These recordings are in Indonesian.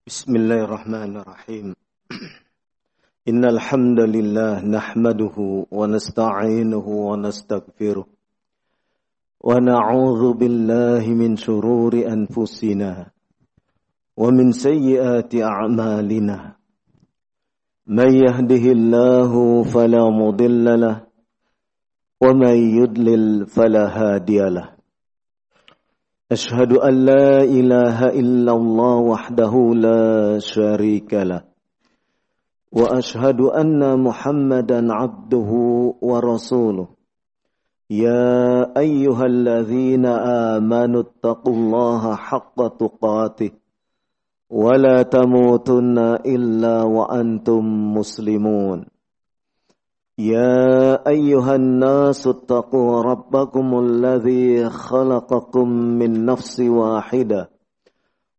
Bismillahirrahmanirrahim. Innal hamdalillah nahmaduhu wa nasta'inuhu wa nastaghfiruh wa na'udzu billahi min shururi anfusina wa min sayyiati a'malina. May yahdihillahu fala mudilla lahu wa may yudlil fala hadiya lahu. أشهد أن لا إله إلا الله وحده لا شريك له وأشهد أن محمدا عبده ورسوله يا أيها الذين آمنوا اتقوا الله حق تقاته ولا تموتن إلا وأنتم مسلمون يا أيها الناس اتقوا ربكم الذي خلقكم من نفس واحدة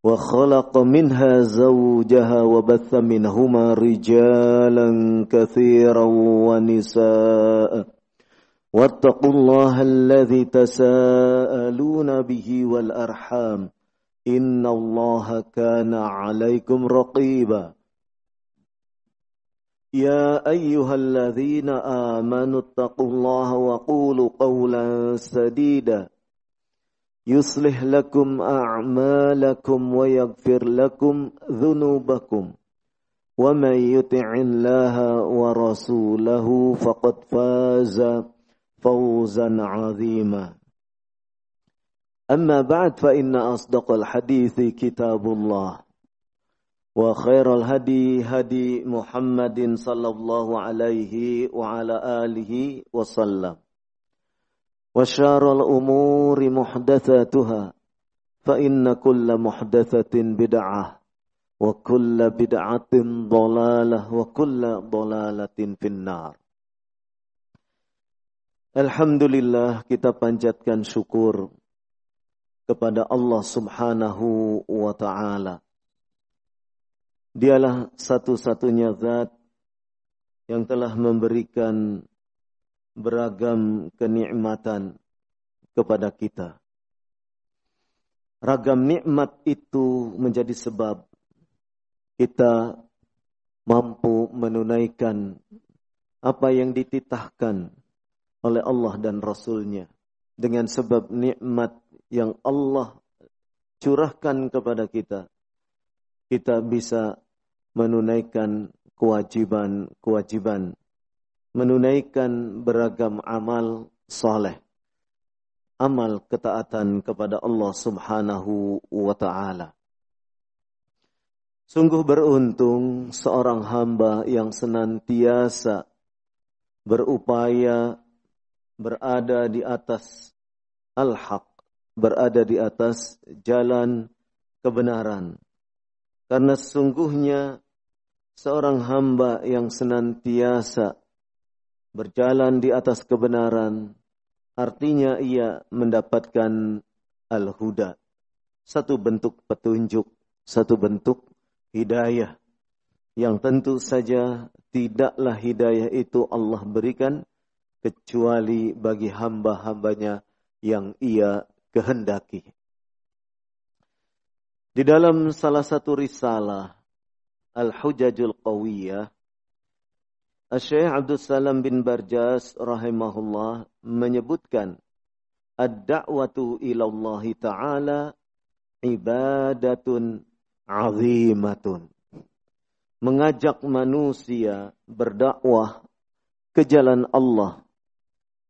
وخلق منها زوجها وبث منهما رجالا كثيرا ونساء واتقوا الله الذي تساءلون به والأرحام إن الله كان عليكم رقيبا يا أيها الذين آمنوا اتقوا الله وقولوا قولا سديدا يصلح لكم أعمالكم ويغفر لكم ذنوبكم ومن يطع الله ورسوله فقد فاز فوزا عظيما أما بعد فإن أصدق الحديث كتاب الله وخير الهدي هدي محمد صلى الله عليه وعلى آله وسلم وشار الأمور محدثاتها فإن كل محدثة بدعة وكل بدعة ضلالة وكل ضلالة في النار. Alhamdulillah, kita panjatkan syukur kepada Allah Subhanahu wa Ta'ala. Dialah satu-satunya zat yang telah memberikan beragam kenikmatan kepada kita. Ragam nikmat itu menjadi sebab kita mampu menunaikan apa yang dititahkan oleh Allah dan Rasul-Nya. Dengan sebab nikmat yang Allah curahkan kepada kita, kita bisa menunaikan kewajiban-kewajiban, menunaikan beragam amal saleh, amal ketaatan kepada Allah Subhanahu wa Ta'ala. Sungguh beruntung seorang hamba yang senantiasa berupaya berada di atas al-haq, berada di atas jalan kebenaran. Karena sesungguhnya seorang hamba yang senantiasa berjalan di atas kebenaran, artinya ia mendapatkan al-huda, satu bentuk petunjuk, satu bentuk hidayah, yang tentu saja tidaklah hidayah itu Allah berikan kecuali bagi hamba-hambanya yang ia kehendaki. Di dalam salah satu risalah Al-Hujajul Qawiyah, Syekh Abdul Salam bin Barjas rahimahullah menyebutkan, ad-da'watu ilallahi ta'ala ibadatun azimatun. Mengajak manusia berdakwah ke jalan Allah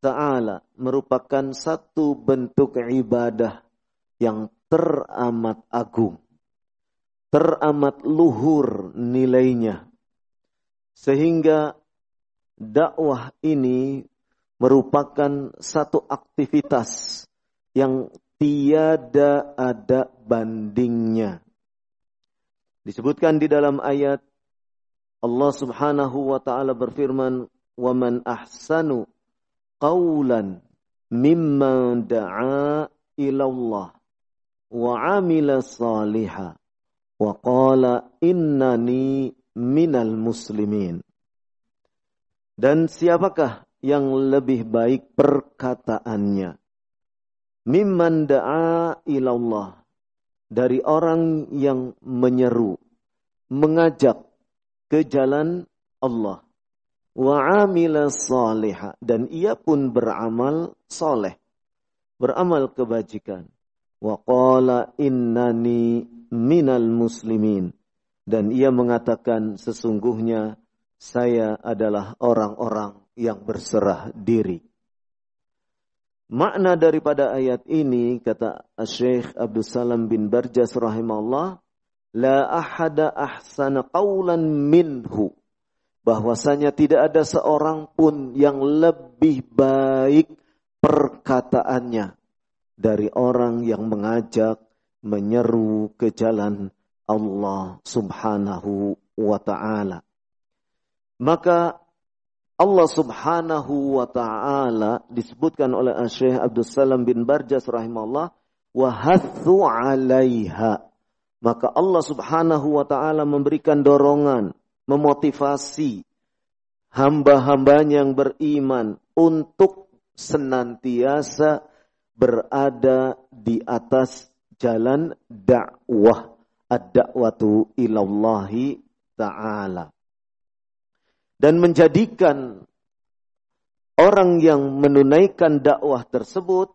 Ta'ala merupakan satu bentuk ibadah yang teramat agung, teramat luhur nilainya. Sehingga dakwah ini merupakan satu aktivitas yang tiada ada bandingnya. Disebutkan di dalam ayat, Allah Subhanahu wa Ta'ala berfirman, "Wa man ahsanu qawlan mimman da'a ilallah wa 'amila salihah wa qala innani minal muslimin." Dan siapakah yang lebih baik perkataannya? Mimman da'a ilallah, dari orang yang menyeru, mengajak ke jalan Allah. Wa amila salihah, dan ia pun beramal soleh, beramal kebajikan. Wa qala innani minal muslimin, dan ia mengatakan sesungguhnya saya adalah orang-orang yang berserah diri. Makna daripada ayat ini, kata Syekh Abdul Salam bin Barjas rahimahullah, la ahada ahsana qawlan minhu, bahwasanya tidak ada seorang pun yang lebih baik perkataannya dari orang yang mengajak, menyeru ke jalan Allah subhanahu wa ta'ala. Maka Allah subhanahu wa ta'ala disebutkan oleh Syekh Abdul Salam bin Barjas rahimahullah, wa hathu 'alaiha. Maka Allah subhanahu wa ta'ala memberikan dorongan, memotivasi hamba-hambanya yang beriman untuk senantiasa berada di atas jalan dakwah, ad-da'watu ilallahi ta'ala. Dan menjadikan orang yang menunaikan dakwah tersebut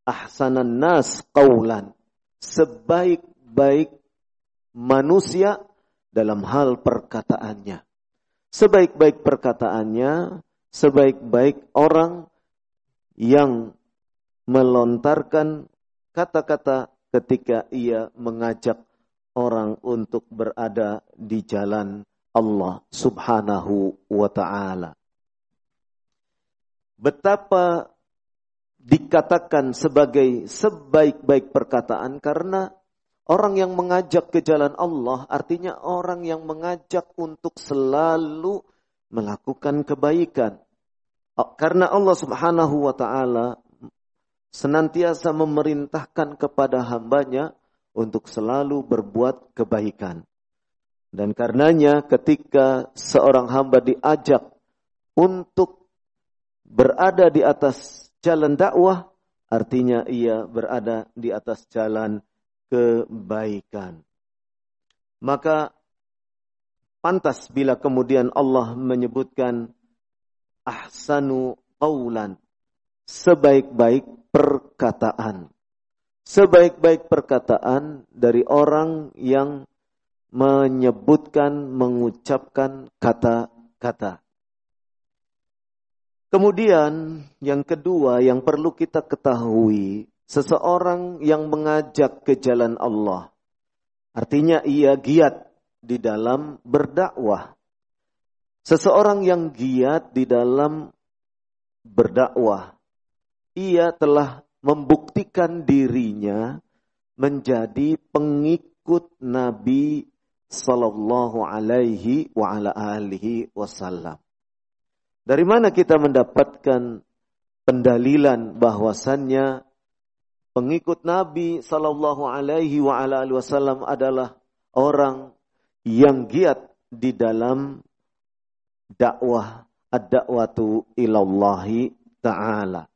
ahsanan nas qaulan, sebaik-baik manusia dalam hal perkataannya. Sebaik-baik perkataannya, sebaik-baik orang yang melontarkan kata-kata ketika ia mengajak orang untuk berada di jalan Allah subhanahu wa ta'ala. Betapa dikatakan sebagai sebaik-baik perkataan, karena orang yang mengajak ke jalan Allah artinya orang yang mengajak untuk selalu melakukan kebaikan. Karena Allah subhanahu wa ta'ala senantiasa memerintahkan kepada hambanya untuk selalu berbuat kebaikan. Dan karenanya ketika seorang hamba diajak untuk berada di atas jalan dakwah, artinya ia berada di atas jalan kebaikan. Maka pantas bila kemudian Allah menyebutkan ahsanu qaulan, sebaik-baik perkataan. Sebaik-baik perkataan dari orang yang menyebutkan, mengucapkan kata-kata. Kemudian yang kedua yang perlu kita ketahui, seseorang yang mengajak ke jalan Allah, artinya ia giat di dalam berdakwah. Seseorang yang giat di dalam berdakwah, ia telah membuktikan dirinya menjadi pengikut Nabi sallallahu alaihi wa ala alihi wasallam. Dari mana kita mendapatkan pendalilan bahwasannya pengikut Nabi sallallahu alaihi wa ala alihi wasallam adalah orang yang giat di dalam dakwah, ad-da'watu ilallahi ta'ala.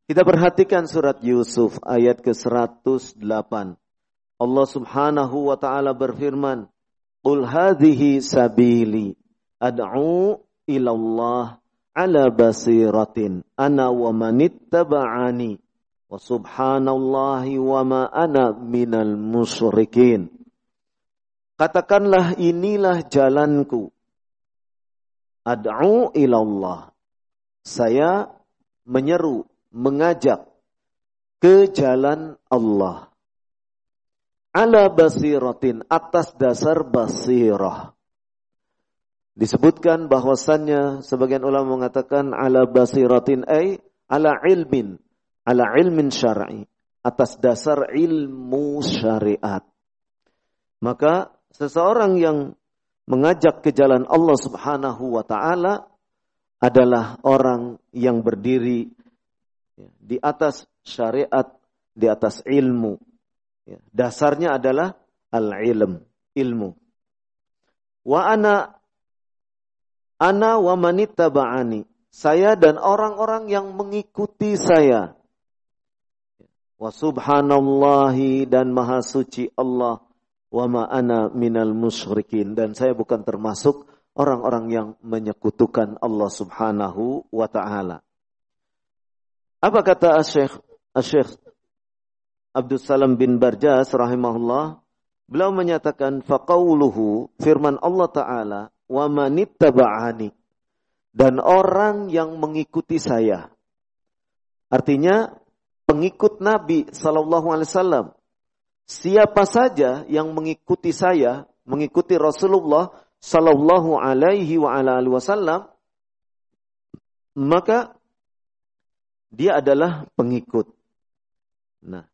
Kita perhatikan surat Yusuf ayat ke-108. Allah subhanahu wa ta'ala berfirman, Qul hadhihi sabili ad'u ilallah ala basiratin ana wa manittaba'ani wa subhanallahi wa ma ana minal musyrikin. Katakanlah, inilah jalanku. Ad'u ilallah. Saya menyeru, mengajak ke jalan Allah. Ala basiratin, atas dasar basirah. Disebutkan bahwasannya sebagian ulama mengatakan ala basiratin ay ala ilmin syar'i, atas dasar ilmu syariat. Maka seseorang yang mengajak ke jalan Allah subhanahu wa ta'ala adalah orang yang berdiri di atas syariat, di atas ilmu. Dasarnya adalah al-ilm, ilmu. Wa ana wa manittaba'ani, saya dan orang-orang yang mengikuti saya. Wa subhanallahi, dan maha suci Allah, wa ma ana minal musyrikin, dan saya bukan termasuk orang-orang yang menyekutukan Allah Subhanahu wa taala. Apa kata Syekh Abdul Salam bin Barjas rahimahullah? Beliau menyatakan faqauluhu, firman Allah taala, wa manittaba'ani, dan orang yang mengikuti saya. Artinya pengikut Nabi sallallahu alaihi wasallam. Siapa saja yang mengikuti saya, mengikuti Rasulullah sallallahu alaihi wa ala alihi wasallam, maka dia adalah pengikut. Nah,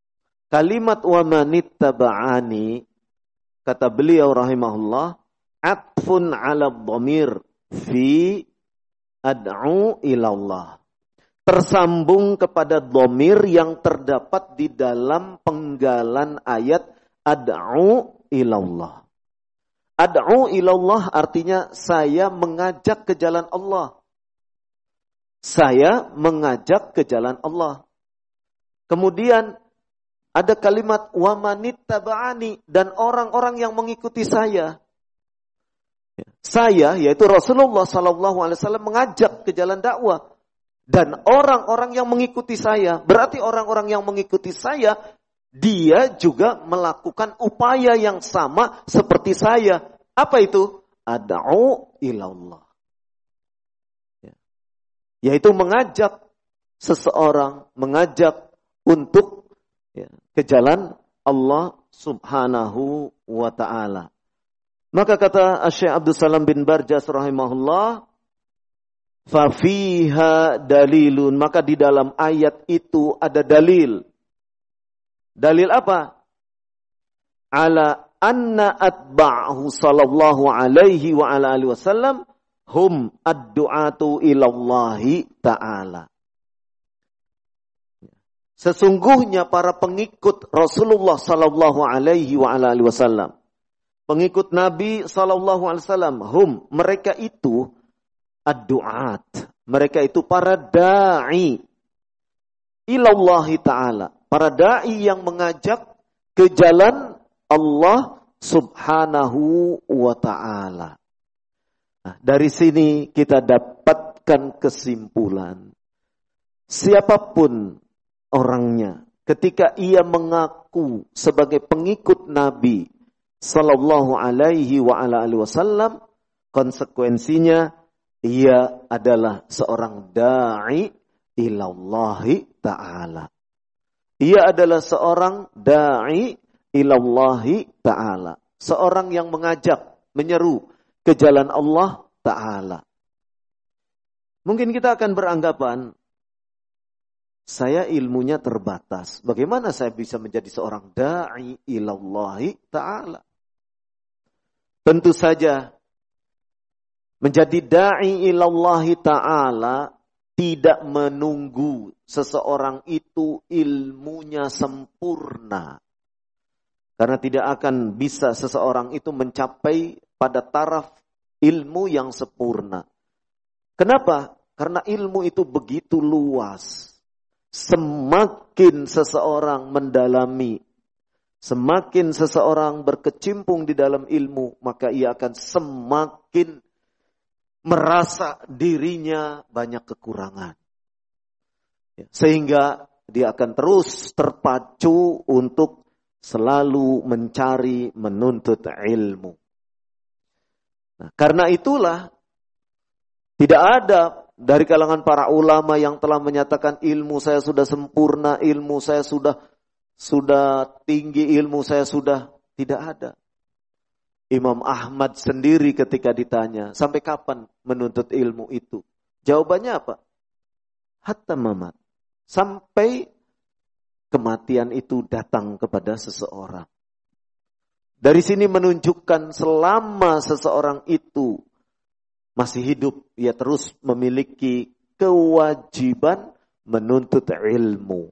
kalimat wa manittaba'ani, kata beliau rahimahullah, atfun 'ala dhamir fi ad'u ilallah. Tersambung kepada dhamir yang terdapat di dalam penggalan ayat ad'u ilallah. Ad'u ilallah artinya saya mengajak ke jalan Allah. Saya mengajak ke jalan Allah. Kemudian ada kalimat wa manittaba'ani, dan orang-orang yang mengikuti saya. Saya, yaitu Rasulullah sallallahu alaihi wasallam, mengajak ke jalan dakwah. Dan orang-orang yang mengikuti saya, berarti orang-orang yang mengikuti saya, dia juga melakukan upaya yang sama seperti saya. Apa itu? Ad'u ilallah. Yaitu mengajak seseorang, mengajak untuk ke jalan Allah Subhanahu wa ta'ala. Maka kata Syekh Abdul Salam bin Barjas rahimahullah, fafiha dalilun, maka di dalam ayat itu ada dalil. Dalil apa? Ala anna atba'ahu sallallahu alaihi wa ala alihi wasallam hum ad-du'atu ilallahi ta'ala. Sesungguhnya para pengikut Rasulullah sallallahu alaihi wa ala alihi wasallam, pengikut Nabi sallallahu alaihi wasallam, hum, mereka itu ad-du'at, mereka itu para da'i ilallahi ta'ala, para da'i yang mengajak ke jalan Allah Subhanahu wa ta'ala. Nah, dari sini kita dapatkan kesimpulan, siapapun orangnya, ketika ia mengaku sebagai pengikut Nabi sallallahu alaihi wa ala alihi wasallam, konsekuensinya ia adalah seorang da'i ilallahi ta'ala. Ia adalah seorang da'i ilallahi ta'ala. Seorang yang mengajak, menyeru ke jalan Allah ta'ala. Mungkin kita akan beranggapan, saya ilmunya terbatas. Bagaimana saya bisa menjadi seorang da'i ilallahi ta'ala? Tentu saja, menjadi da'i ilallahi ta'ala tidak menunggu seseorang itu ilmunya sempurna. Karena tidak akan bisa seseorang itu mencapai pada taraf ilmu yang sempurna. Kenapa? Karena ilmu itu begitu luas. Semakin seseorang mendalami, semakin seseorang berkecimpung di dalam ilmu, maka ia akan semakin merasa dirinya banyak kekurangan. Sehingga dia akan terus terpacu untuk selalu mencari, menuntut ilmu. Nah, karena itulah tidak ada dari kalangan para ulama yang telah menyatakan ilmu saya sudah sempurna, ilmu saya sudah tinggi, ilmu saya sudah, tidak ada. Imam Ahmad sendiri ketika ditanya, sampai kapan menuntut ilmu itu? Jawabannya apa? Hatta mamat. Sampai kematian itu datang kepada seseorang. Dari sini menunjukkan selama seseorang itu masih hidup, ia terus memiliki kewajiban menuntut ilmu.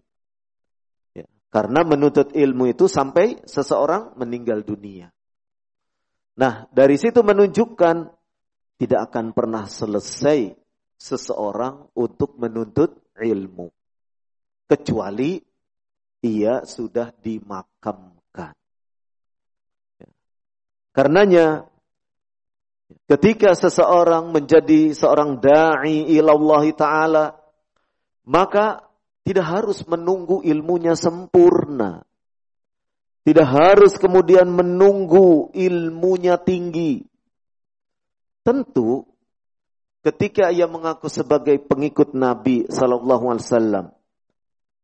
Ya, karena menuntut ilmu itu sampai seseorang meninggal dunia. Nah, dari situ menunjukkan tidak akan pernah selesai seseorang untuk menuntut ilmu. Kecuali ia sudah dimakamkan. Karenanya ketika seseorang menjadi seorang da'i ilallah ta'ala, maka tidak harus menunggu ilmunya sempurna. Tidak harus kemudian menunggu ilmunya tinggi. Tentu ketika ia mengaku sebagai pengikut Nabi sallallahu alaihi wasallam,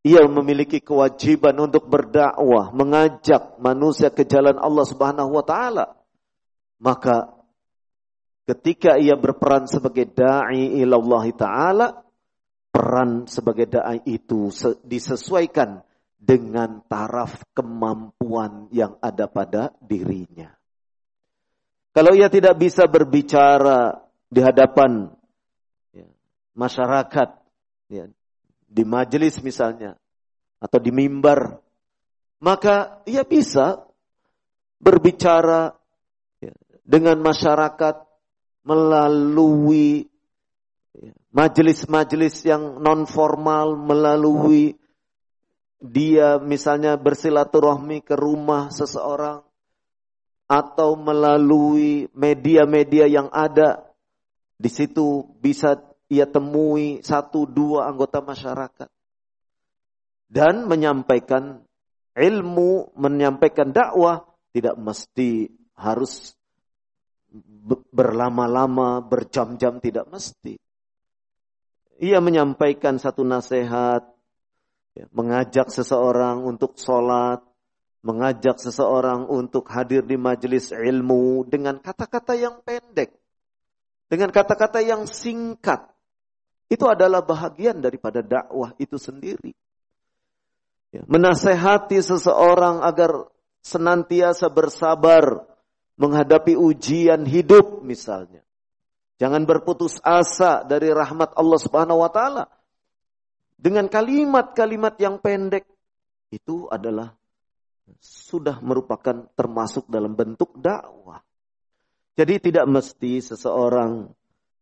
ia memiliki kewajiban untuk berdakwah, mengajak manusia ke jalan Allah Subhanahu wa taala. Maka ketika ia berperan sebagai dai ilallah taala, peran sebagai dai itu disesuaikan dengan taraf kemampuan yang ada pada dirinya. Kalau ia tidak bisa berbicara di hadapan masyarakat, di majelis misalnya, atau di mimbar, maka ia bisa berbicara dengan masyarakat melalui majelis-majelis yang non formal, melalui dia misalnya bersilaturahmi ke rumah seseorang, atau melalui media-media yang ada. Di situ bisa ia temui 1-2 anggota masyarakat dan menyampaikan ilmu, menyampaikan dakwah. Tidak mesti harus berlama-lama, berjam-jam, tidak mesti. Ia menyampaikan satu nasihat, mengajak seseorang untuk sholat, mengajak seseorang untuk hadir di majelis ilmu dengan kata-kata yang pendek, dengan kata-kata yang singkat. Itu adalah bahagian daripada dakwah itu sendiri. Menasehati seseorang agar senantiasa bersabar menghadapi ujian hidup misalnya. Jangan berputus asa dari rahmat Allah Subhanahu wa taala. Dengan kalimat-kalimat yang pendek, itu adalah sudah merupakan termasuk dalam bentuk dakwah. Jadi tidak mesti seseorang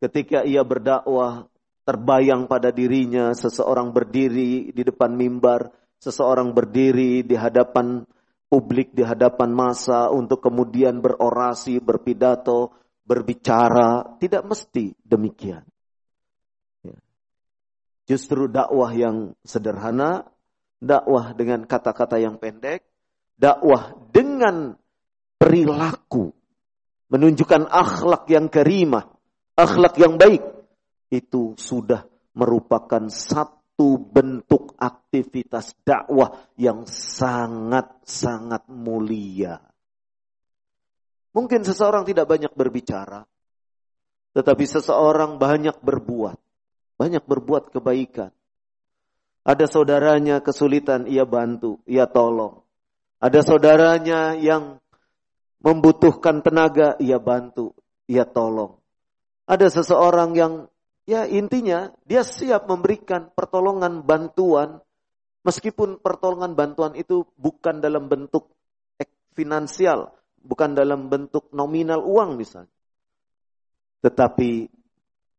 ketika ia berdakwah terbayang pada dirinya seseorang berdiri di depan mimbar, seseorang berdiri di hadapan publik, di hadapan massa untuk kemudian berorasi, berpidato, berbicara. Tidak mesti demikian. Justru dakwah yang sederhana, dakwah dengan kata-kata yang pendek, dakwah dengan perilaku, menunjukkan akhlak yang karimah, akhlak yang baik, itu sudah merupakan satu bentuk aktivitas dakwah yang sangat-sangat mulia. Mungkin seseorang tidak banyak berbicara, tetapi seseorang banyak berbuat kebaikan. Ada saudaranya kesulitan, ia bantu, ia tolong. Ada saudaranya yang membutuhkan tenaga, ia bantu, ia tolong. Ada seseorang yang intinya dia siap memberikan pertolongan bantuan, meskipun pertolongan bantuan itu bukan dalam bentuk finansial, bukan dalam bentuk nominal uang misalnya. Tetapi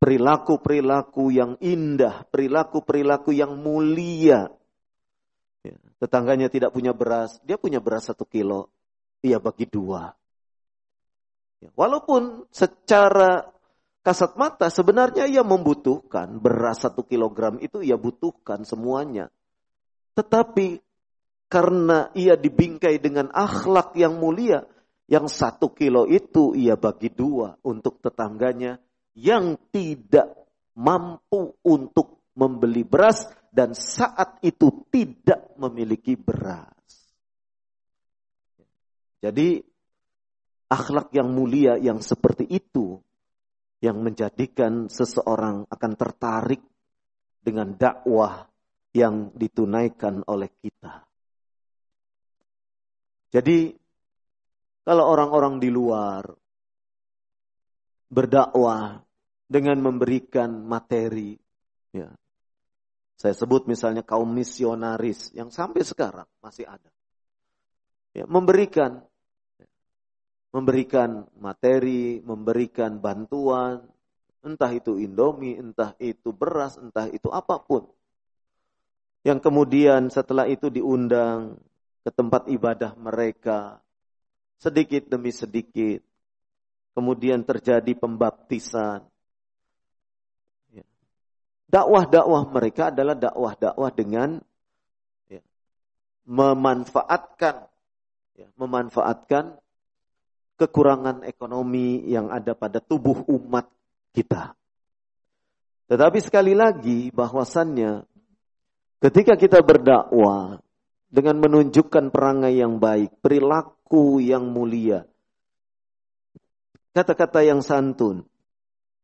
perilaku-perilaku yang indah, perilaku-perilaku yang mulia. Tetangganya tidak punya beras, dia punya beras 1 kilo, ia bagi 2. Walaupun secara kasat mata sebenarnya ia membutuhkan beras 1 kilogram itu, ia butuhkan semuanya. Tetapi karena ia dibingkai dengan akhlak yang mulia, yang 1 kilo itu ia bagi 2 untuk tetangganya yang tidak mampu untuk membeli beras dan saat itu tidak memiliki beras. Jadi akhlak yang mulia yang seperti itu yang menjadikan seseorang akan tertarik dengan dakwah yang ditunaikan oleh kita. Jadi kalau orang-orang di luar berdakwah dengan memberikan materi, saya sebut misalnya kaum misionaris yang sampai sekarang masih ada, memberikan materi, memberikan bantuan, entah itu Indomie, entah itu beras, entah itu apapun. Yang kemudian setelah itu diundang ke tempat ibadah mereka, sedikit demi sedikit. Kemudian terjadi pembaptisan. Dakwah-dakwah mereka adalah dakwah-dakwah dengan memanfaatkan kekurangan ekonomi yang ada pada tubuh umat kita. Tetapi sekali lagi bahwasannya ketika kita berdakwah dengan menunjukkan perangai yang baik, perilaku yang mulia, kata-kata yang santun,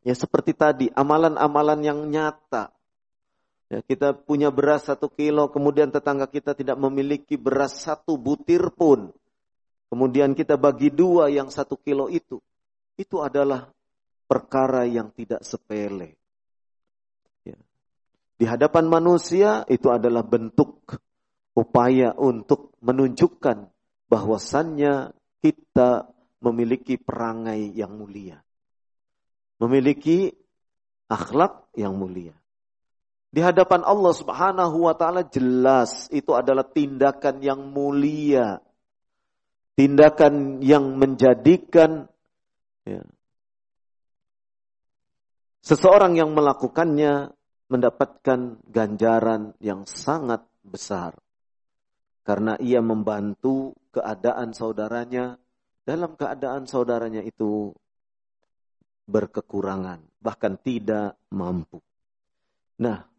ya seperti tadi, amalan-amalan yang nyata. Ya, kita punya beras 1 kilo, kemudian tetangga kita tidak memiliki beras 1 butir pun. Kemudian kita bagi 2 yang 1 kilo itu. Itu adalah perkara yang tidak sepele. Ya. Di hadapan manusia itu adalah bentuk upaya untuk menunjukkan bahwasannya kita memiliki perangai yang mulia. Memiliki akhlak yang mulia. Di hadapan Allah Subhanahu wa taala jelas itu adalah tindakan yang mulia. Tindakan yang menjadikan seseorang yang melakukannya mendapatkan ganjaran yang sangat besar. Karena ia membantu keadaan saudaranya dalam keadaan saudaranya itu berkekurangan, bahkan tidak mampu. Nah,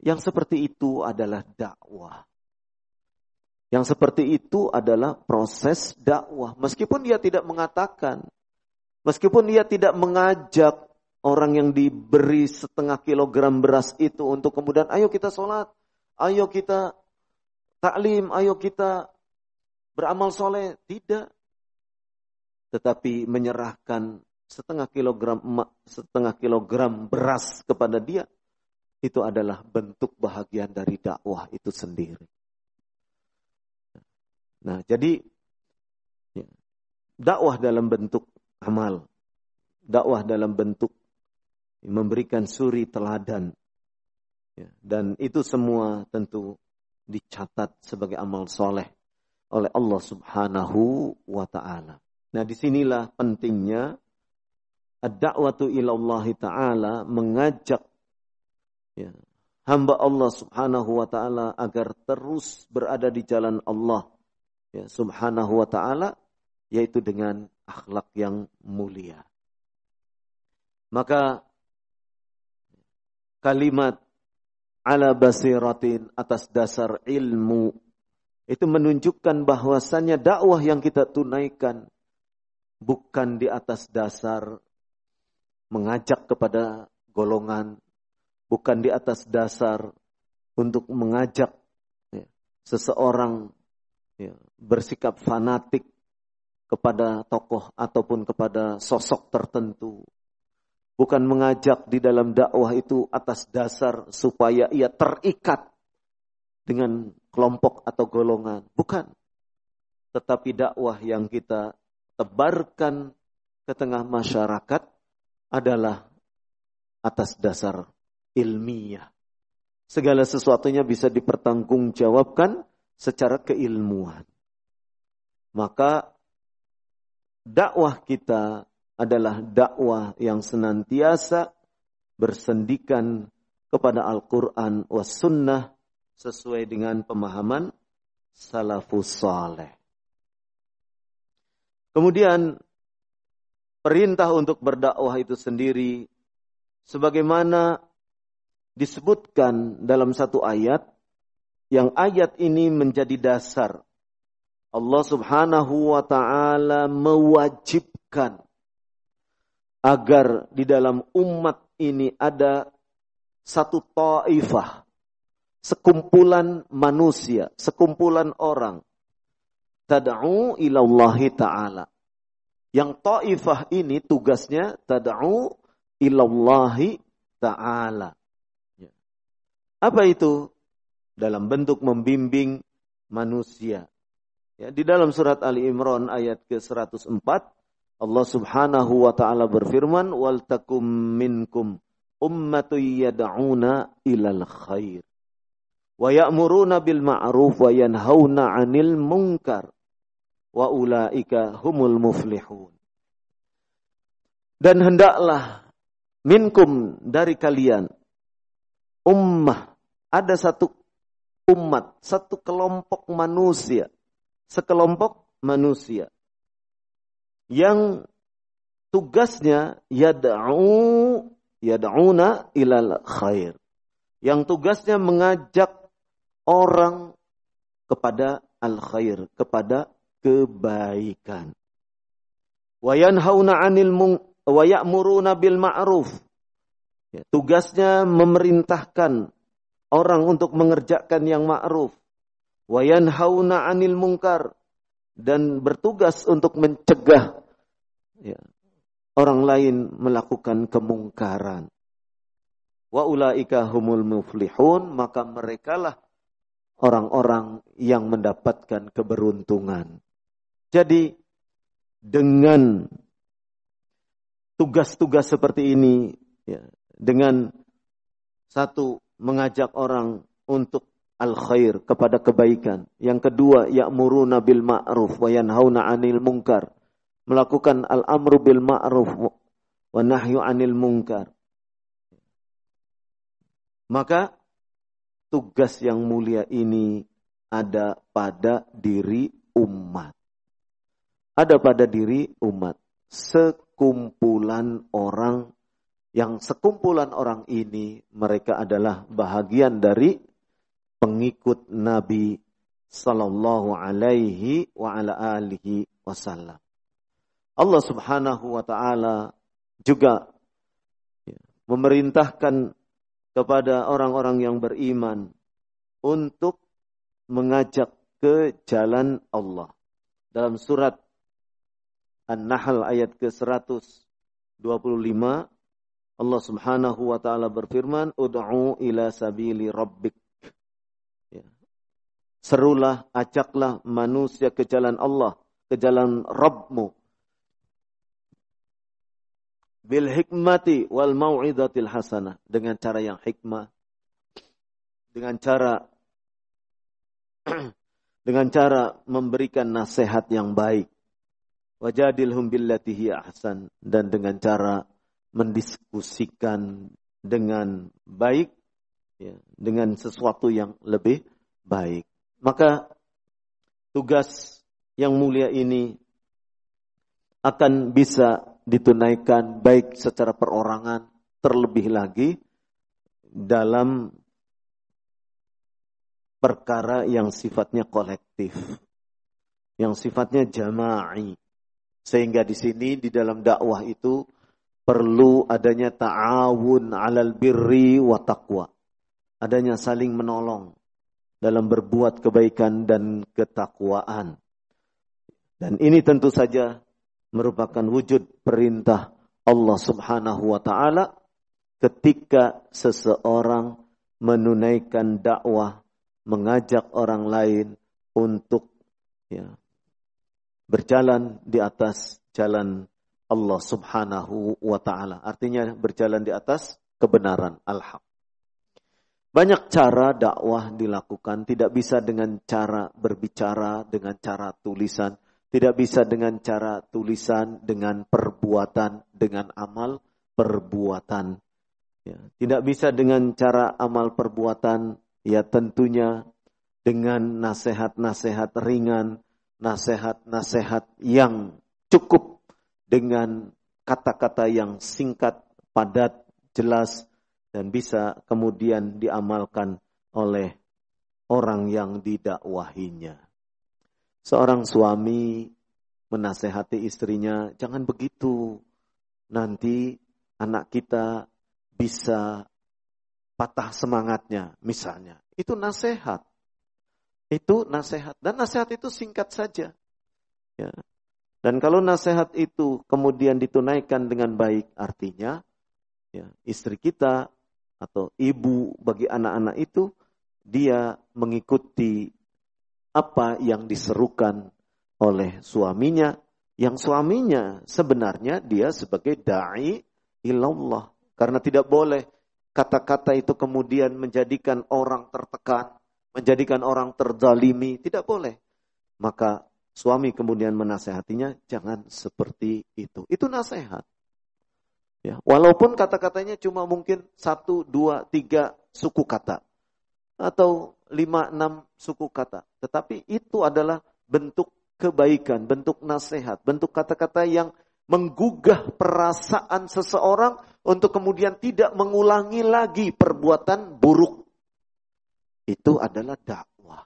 yang seperti itu adalah dakwah. Yang seperti itu adalah proses dakwah. Meskipun dia tidak mengatakan, meskipun dia tidak mengajak orang yang diberi 1/2 kilogram beras itu untuk kemudian ayo kita sholat, ayo kita taklim, ayo kita beramal soleh. Tidak. Tetapi menyerahkan 1/2 kilogram beras kepada dia, itu adalah bentuk bahagian dari dakwah itu sendiri. Nah, jadi dakwah dalam bentuk amal, dakwah dalam bentuk memberikan suri teladan, dan itu semua tentu dicatat sebagai amal soleh oleh Allah Subhanahu wa ta'ala. Nah, disinilah pentingnya ad-da'watu ilallah ta'ala, mengajak hamba Allah Subhanahu wa ta'ala agar terus berada di jalan Allah Subhanahu wa ta'ala, yaitu dengan akhlak yang mulia. Maka kalimat ala basiratin, atas dasar ilmu, itu menunjukkan bahwasannya dakwah yang kita tunaikan bukan di atas dasar mengajak kepada golongan, bukan di atas dasar untuk mengajak seseorang bersikap fanatik kepada tokoh ataupun kepada sosok tertentu. Bukan mengajak di dalam dakwah itu atas dasar supaya ia terikat dengan kelompok atau golongan. Bukan. Tetapi dakwah yang kita tebarkan ke tengah masyarakat adalah atas dasar ilmiah. Segala sesuatunya bisa dipertanggungjawabkan secara keilmuan. Maka dakwah kita adalah dakwah yang senantiasa bersendikan kepada Al-Quran was sunnah sesuai dengan pemahaman salafus saleh. Kemudian perintah untuk berdakwah itu sendiri sebagaimana disebutkan dalam satu ayat, yang ayat ini menjadi dasar. Allah Subhanahu wa ta'ala mewajibkan agar di dalam umat ini ada satu ta'ifah, sekumpulan manusia, sekumpulan orang, tad'u ilallahi ta'ala. Yang ta'ifah ini tugasnya tad'u ilallahi ta'ala. Apa itu? Dalam bentuk membimbing manusia. Ya, di dalam surat Ali Imran ayat ke-104, Allah Subhanahu wa ta'ala berfirman, wal takum minkum ummatun yad'una ilal khair wa ya'muruna bil ma'ruf wa yanhauna 'anil munkar wa ulaika humul muflihun. Dan hendaklah minkum dari kalian ummah, ada satu umat, satu kelompok manusia, sekelompok manusia yang tugasnya yad'una ilal khair, yang tugasnya mengajak orang kepada al khair, kepada kebaikan. Wa yanhauna 'anil wa ya'muruna bil ma'ruf. Ya, tugasnya memerintahkan orang untuk mengerjakan yang ma'ruf. Wa yanhauna 'anil munkar, dan bertugas untuk mencegah ya, orang lain melakukan kemungkaran. Wa ulaika humul muflihun, maka merekalah orang-orang yang mendapatkan keberuntungan. Jadi dengan tugas-tugas seperti ini, ya, dengan satu, mengajak orang untuk al-khair, kepada kebaikan. Yang kedua, ya'muruna bil ma'ruf wa yanhauna 'anil munkar, melakukan al-amru bil ma'ruf wa nahyu 'anil munkar. Maka tugas yang mulia ini ada pada diri umat. Ada pada diri umat. Sekumpulan orang, yang sekumpulan orang ini mereka adalah bahagian dari pengikut Nabi sallallahu alaihi wa ala alihi wasallam. Allah Subhanahu wa taala juga memerintahkan kepada orang-orang yang beriman untuk mengajak ke jalan Allah. Dalam surat An-Nahl ayat ke-125, Allah Subhanahu wa taala berfirman, "Ud'u ila sabili rabbik." Ya. Serulah, ajaklah manusia ke jalan Allah, ke jalan Rabbmu. Bil hikmati wal mau'izatil hasanah, dengan cara yang hikmah, dengan cara memberikan nasihat yang baik. Wajadilhum billati hiya ahsan, dan dengan cara mendiskusikan dengan baik, ya, dengan sesuatu yang lebih baik. Maka tugas yang mulia ini akan bisa ditunaikan baik secara perorangan, terlebih lagi dalam perkara yang sifatnya kolektif, yang sifatnya jama'i. Sehingga di sini di dalam dakwah itu perlu adanya ta'awun 'alal birri wa taqwa. Adanya saling menolong dalam berbuat kebaikan dan ketakwaan. Dan ini tentu saja merupakan wujud perintah Allah Subhanahu wa taala ketika seseorang menunaikan dakwah, mengajak orang lain untuk berjalan di atas jalan Allah Subhanahu wa ta'ala. Artinya berjalan di atas kebenaran, al-haq. Banyak cara dakwah dilakukan. Tidak bisa dengan cara berbicara, dengan cara tulisan. Tidak bisa dengan cara tulisan, dengan perbuatan, dengan amal perbuatan. Ya. Tidak bisa dengan cara amal perbuatan, ya tentunya dengan nasihat-nasihat ringan, nasihat-nasihat yang cukup dengan kata-kata yang singkat, padat, jelas, dan bisa kemudian diamalkan oleh orang yang didakwahinya. Seorang suami menasehati istrinya, jangan begitu, nanti anak kita bisa patah semangatnya, misalnya. Itu nasihat. Itu nasihat. Dan nasihat itu singkat saja. Ya. Dan kalau nasihat itu kemudian ditunaikan dengan baik, artinya ya, istri kita atau ibu bagi anak-anak itu, dia mengikuti apa yang diserukan oleh suaminya. Yang suaminya sebenarnya dia sebagai da'i ilallah. Karena tidak boleh kata-kata itu kemudian menjadikan orang tertekan, menjadikan orang terzalimi, tidak boleh. Maka Suami kemudian menasehatinya, jangan seperti itu. Itu nasihat. Ya, walaupun kata-katanya cuma mungkin 1, 2, 3 suku kata. Atau 5, 6 suku kata. Tetapi itu adalah bentuk kebaikan, bentuk nasihat, bentuk kata-kata yang menggugah perasaan seseorang untuk kemudian tidak mengulangi lagi perbuatan buruk. Itu adalah dakwah.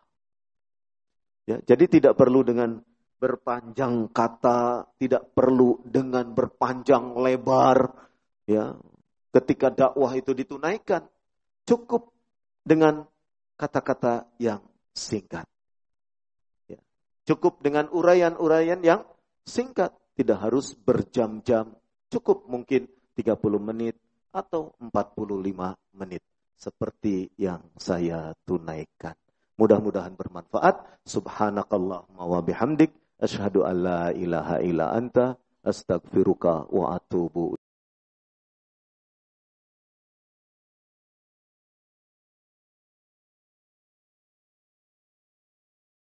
Ya, jadi tidak perlu dengan berpanjang kata, tidak perlu dengan berpanjang lebar. Ya, ketika dakwah itu ditunaikan, cukup dengan kata-kata yang singkat. Ya, cukup dengan uraian-uraian yang singkat, tidak harus berjam-jam, cukup mungkin 30 menit atau 45 menit. Seperti yang saya tunaikan. Mudah-mudahan bermanfaat. Subhanakallahumma wa bihamdik. Asyhadu an la ilaha illa anta. Astaghfiruka wa atubu